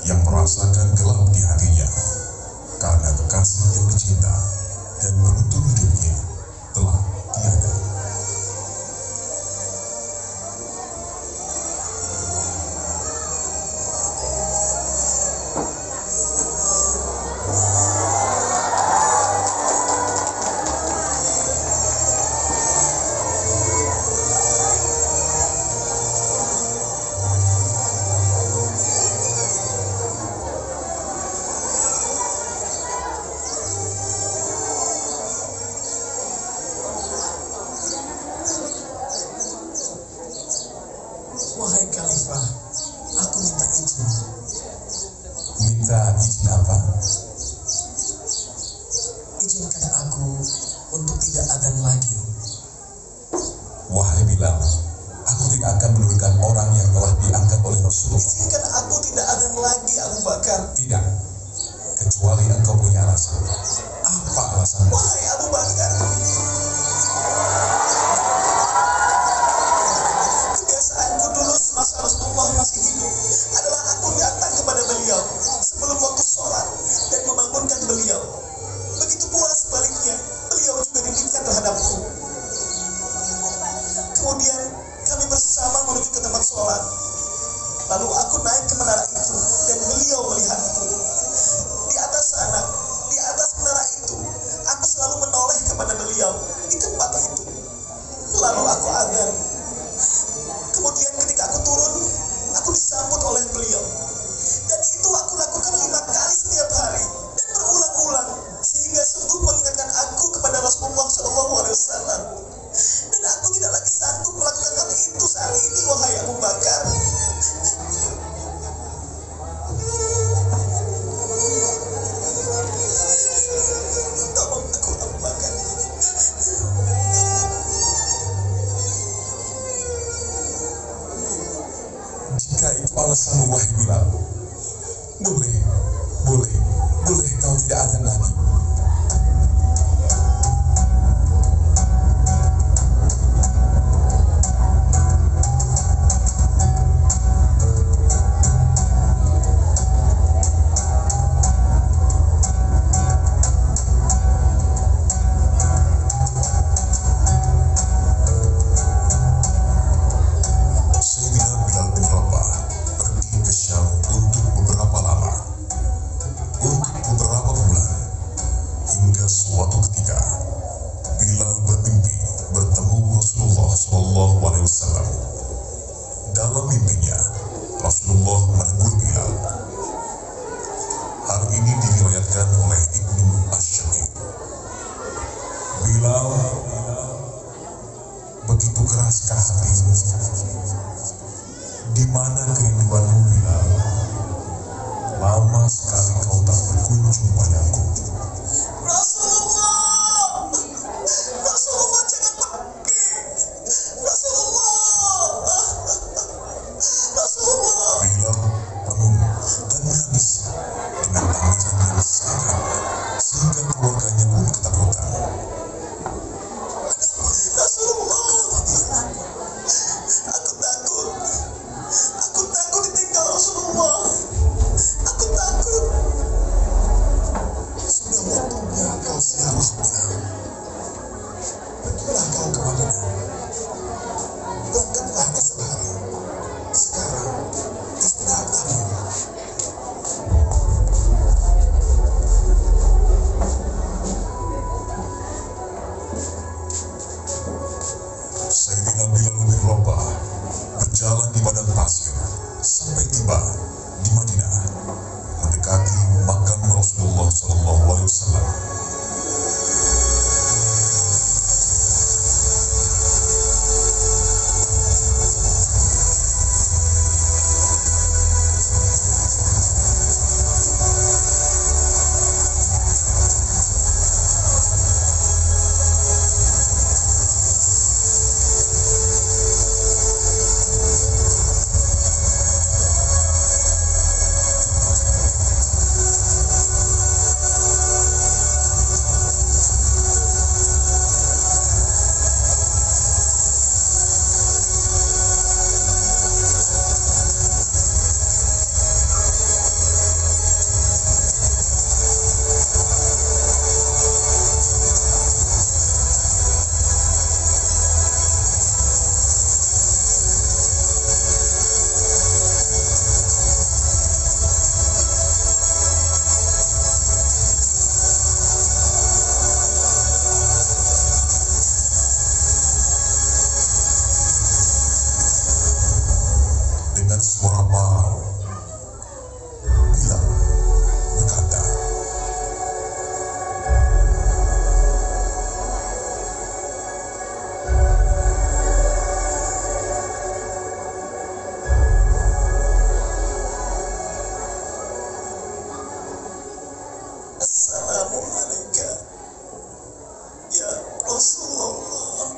yang merasakan gelap di hatinya karena kekasih yang dicinta dan penuntun hidupnya telah tiada. Wahai Khalifah, aku minta izin. Minta izin apa? Izinkan aku untuk tidak adzan lagi. Wahai Bilal, aku tidak akan menurunkan orang yang telah diangkat oleh Rasulullah. Izinkan aku tidak adzan lagi, Abu Bakar. Tidak, kecuali engkau punya alasan. Apa alasanmu? Wahai Abu Bakar, kebiasaanku dulu semasa Rasulullah masih hidup adalah aku datang kepada beliau sebelum waktu sholat dan membangunkan beliau. Begitu pula sebaliknya, beliau juga demikian terhadapku. Kemudian kami bersama menuju ke tempat sholat. Lalu aku naik ke menara itu dan beliau melihatku. Di atas sana, di atas menara itu, aku selalu menoleh kepada beliau di tempat itu. Lalu aku adzan. Kemudian ketika aku turun, aku disambut oleh beliau. Dan itu aku lakukan 5 kali setiap hari dan berulang-ulang sehingga sungguh mengingatkan aku kepada Rasulullah SAW. Dan aku tidak lagi sanggup melakukan hal itu saat ini, wahai Abu Bakar. Tolong aku, Abu Bakar. Jika itu alasanmu, wahai Bilal, boleh kau tidak adzan lagi. Sayyidina Bilal bin Rabah pergi ke Syam untuk beberapa lama, untuk beberapa bulan, hingga suatu ketika Bilal bermimpi bertemu Rasulullah SAW. Dalam mimpinya, Rasulullah menegur Bilal. Hal ini diriwayatkan oleh Ibnu Asy-Syakir. Bilal, begitu keraskah hatimu? Di mana kerinduanmu, Bilal? Lama sekali kau tak berkunjung padaku. Rasulullah, Rasulullah jangan pergi. Rasulullah. Bilal menunggu dan menangis dengan tangisan yang sangat sehingga keluarganya pun ketakutan. Rasulullah, aku takut ditinggal Rasulullah. Aku takut. Sudah waktunya kau seharusnya. Pergilah kau ke Madinah. Berangkatlah esok hari. Sekarang istirahat lagi. Sayyidina Bilal bin Rabah berjalan di padang pasir sampai tiba di Madinah, mendekati makam Rasulullah SAW. suara parau. Bilal berkata, Assalamualaikum ya Rasulullah.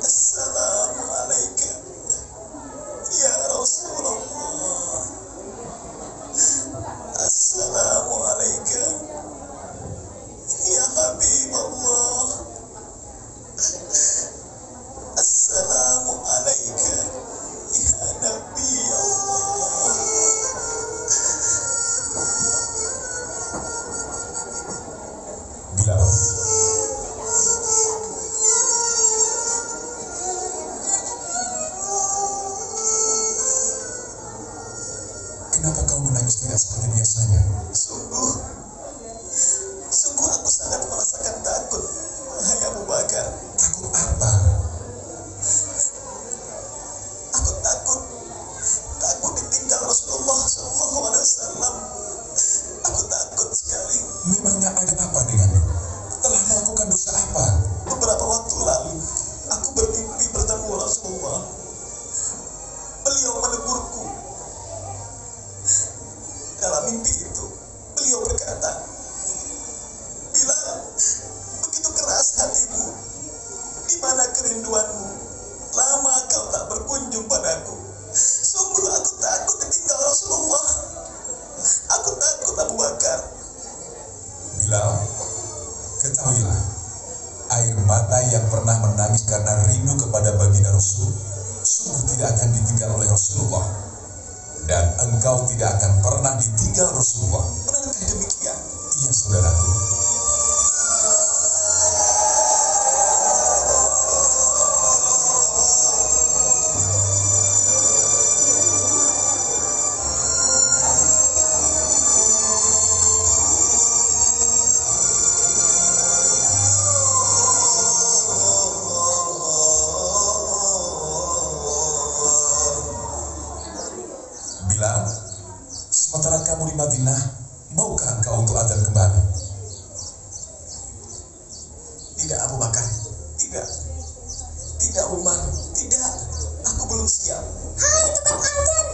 Assalamualaikum ya Rasulullah. Assalamualaikum ya Habibullah. Assalamualaikum ya Nabi Allah. Bilal, kenapa kau menangis tidak seperti biasanya? Sungguh aku sangat merasakan takut, wahai Abu Bakar. Takut apa? Aku takut ditinggal Rasulullah SAW. Aku takut sekali. Memangnya ada apa denganmu? Telah melakukan dosa apa? Beberapa waktu lalu, aku bermimpi bertemu Rasulullah. Beliau menegurku. Dalam mimpi itu, beliau berkata, "Bilal, begitu keras hatimu. Di mana kerinduanmu? Lama kau tak berkunjung padaku. Sungguh aku takut ditinggal Rasulullah. Aku takut, Abu Bakar." Bilal, ketahuilah, air mata yang pernah menangis karena rindu kepada baginda Rasul sungguh tidak akan ditinggal oleh Rasulullah, dan engkau tidak akan pernah ditinggal Rasulullah. Benarkah demikian? Iya, saudaraku. Bilal, sementara kamu di Madinah, maukah engkau untuk adzan kembali? Tidak, Abu Bakar. Tidak. Tidak, Umar. Tidak. Aku belum siap. Hai tukang adzan,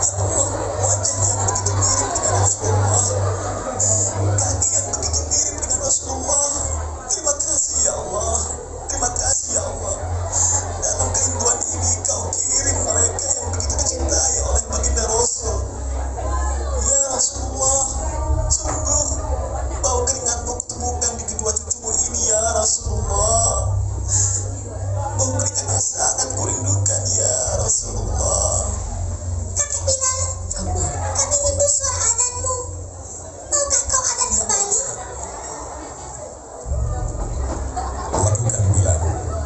Ya Allah, wajah yang begitu mirip dengan Rasulullah. Kaki yang begitu mirip dengan Rasulullah. Terima kasih ya Allah. Terima kasih ya Allah. Dalam kerinduan ini kau kirim mereka yang begitu dicintai oleh baginda Rasul. Ya Rasulullah, sungguh bau keringatmu kutemukan di kedua cucumu ini ya Rasulullah. Bau keringat yang sangat kurindukan ya Rasulullah. Kakek Bilal, kami rindu suara adzanmu. Maukah kau adzan kembali? Lakukan, Bilal,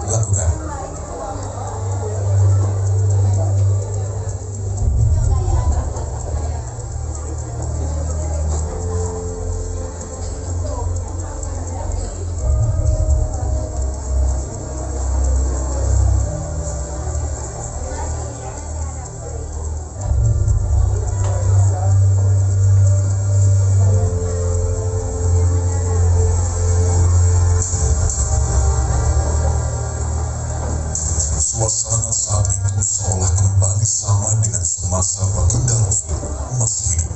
lakukan. Suasana saat itu seolah kembali sama dengan semasa baginda Rasul masih hidup.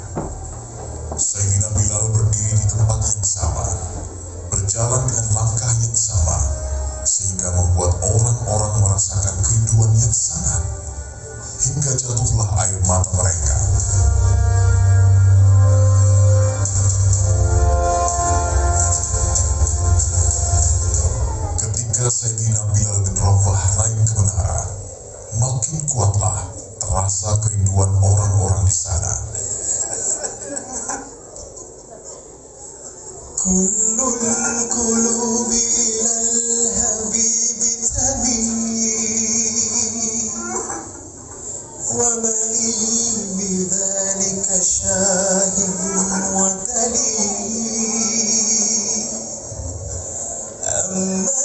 Sayyidina Bilal berdiri di tempat yang sama, berjalan dengan langkah yang sama, sehingga membuat orang-orang merasakan kerinduan yang sangat, hingga jatuhlah air mata mereka. Ketika Sayyidina Bilal bin Rabah naik ke menara, makin kuatlah terasa kerinduan orang-orang di sana. Kullul qulubi ilal habibi tamil wa mali bidzalika syahidun wa dalil amma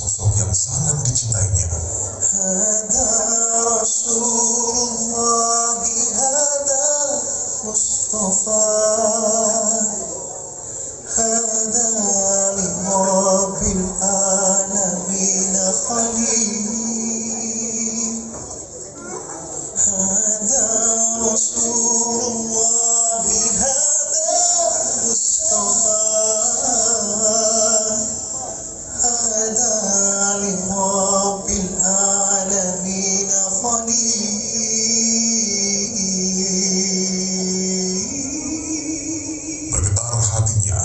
sosok yang sangat dicintainya. Hada Rasulullah, hada Mustafa, hada li Rabbil alamin khalil, hada Rasulullah, hada Mustafa, hada li Rabbil alamin khalil. Bergetar hatinya,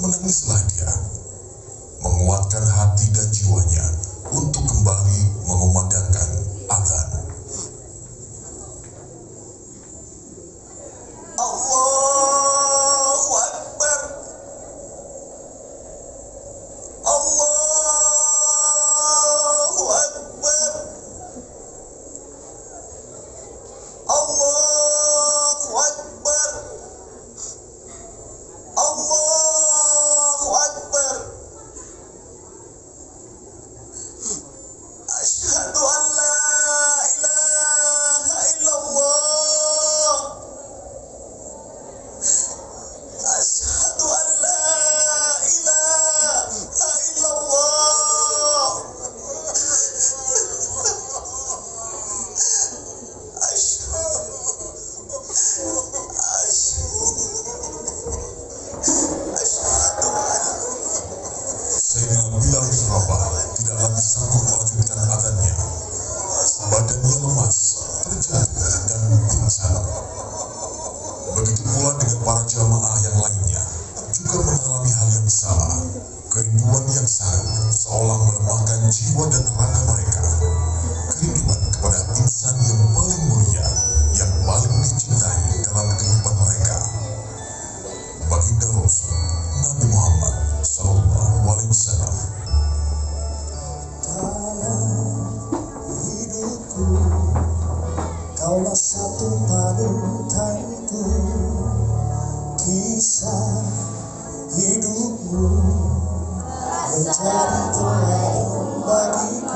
menangislah dia, menguatkan hati dan jiwanya untuk kembali mengumandangkan adzan. Allahu Akbar, Allahu Akbar, Allahu Akbar, Allahu Akbar. Asyhadu an la ilaha illallah, asyhadu an la ilaha illallah, Sayyidina Bilal bin Rabah tidak lagi sanggup melanjutkan adzannya. Badannya lemas, terjatuh dan pingsan. Begitu pula dengan para jamaah yang lainnya, juga mengalami hal yang sama. Kerinduan yang sangat seolah melemahkan jiwa dan raga mereka. Kerinduan kepada insan yang paling mulia, yang paling dicintai dalam kehidupan mereka. Baginda Rasul Nabi Muhammad Sallallahu Alaihi Wasallam. hidupku, kaulah satu panutanku, kisah hidupmu menjadi teladan bagiku.